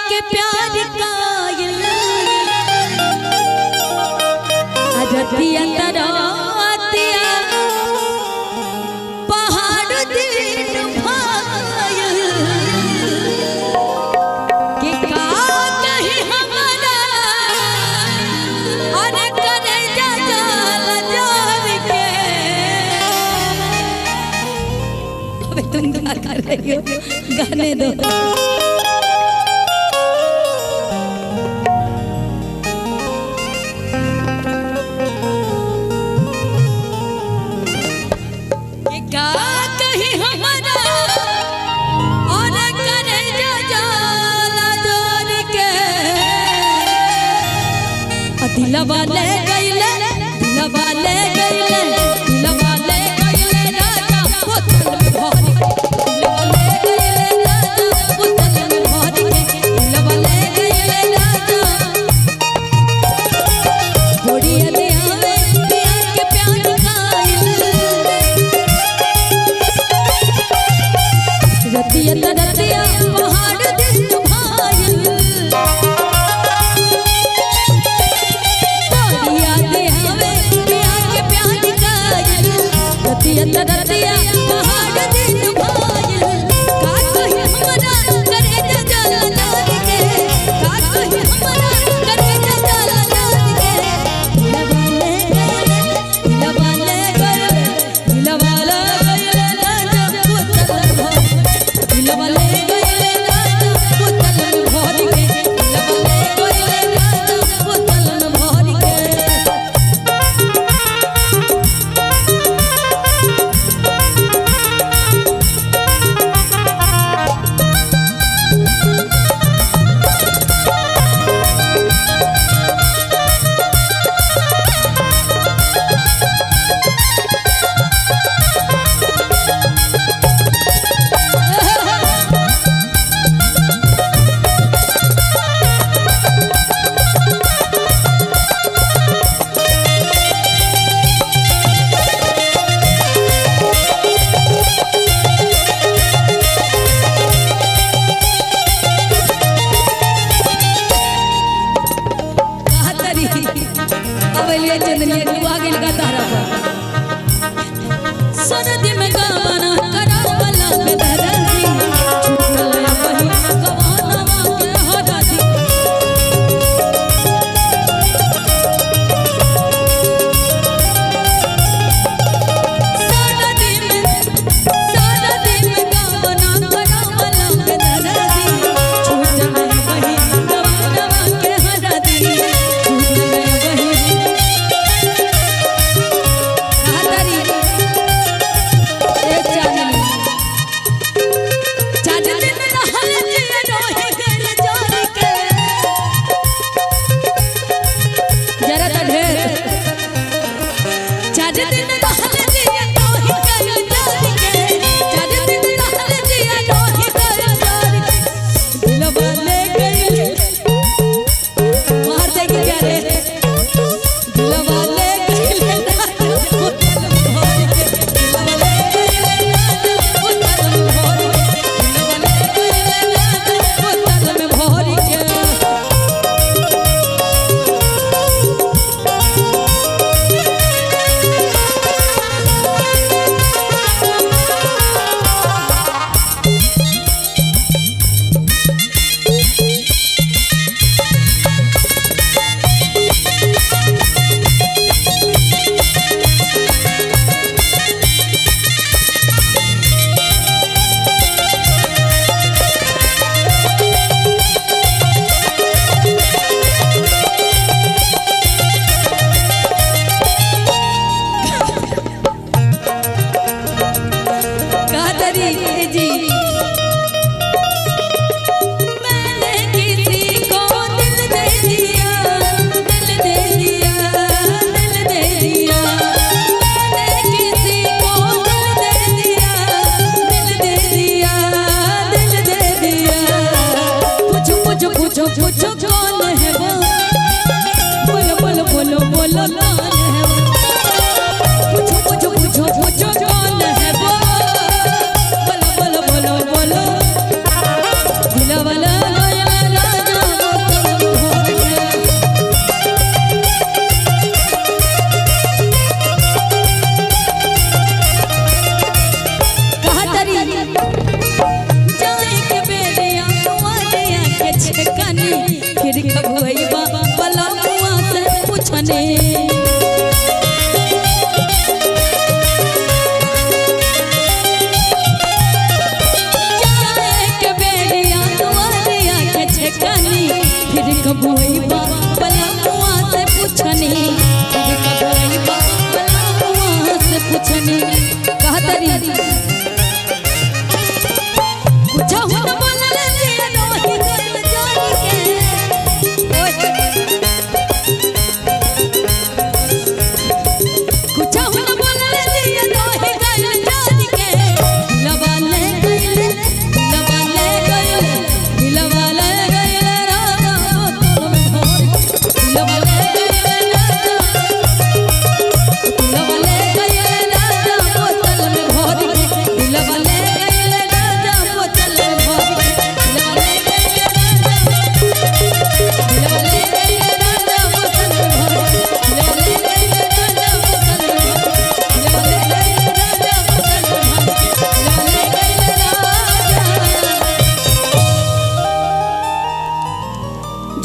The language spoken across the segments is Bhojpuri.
के प्यार का अजतिया तरातिया पहाड़ दिन भायल के का कहीं हमारा और करे जा जार के। अबे तुम क्या कर रही हो, गाने दो। दिलवा ले गईले दिलवा ले गईले दिलवा ले गईले राजा पुतल में भर के। दिलवा ले गईले राजा पुतल में भर के। दिलवा ले गईले राजा गोड़िया ले आवे पिया के प्यार गाइल रतिया तरतिया पहाड़ दिन भाइल रतिया रतिया पहाड़ दिन भाइल का कहीं हमरा करे जा जाला जान के। का कहीं हमरा करे जा जाला जान के। दिलवा ले गईले दिलवा ले गईले दिलवा ले गईले राजा पुतल में भर। दिलवा ले गईले राजा पुतल में भर के। दिलवा ले गईले राजा पुतल में भर के। चंदनिया डुबा गेल का तारा सरदी में गाना करा वाला में दरदी छूटल वही गवानवा के हरदी। सरदी में गाना करा वाला में दरदी छूटल वही गवानवा के हरदी। पूछो कौन है वो, बोलो बोलो बोलो बोलो कौन है वो। पूछो पूछो पूछो पूछो कौन है वो, बोलो बोलो बोलो बोलो। दिलवाला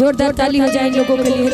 जोरदार ताली हो जाए इन लोगों के लिए।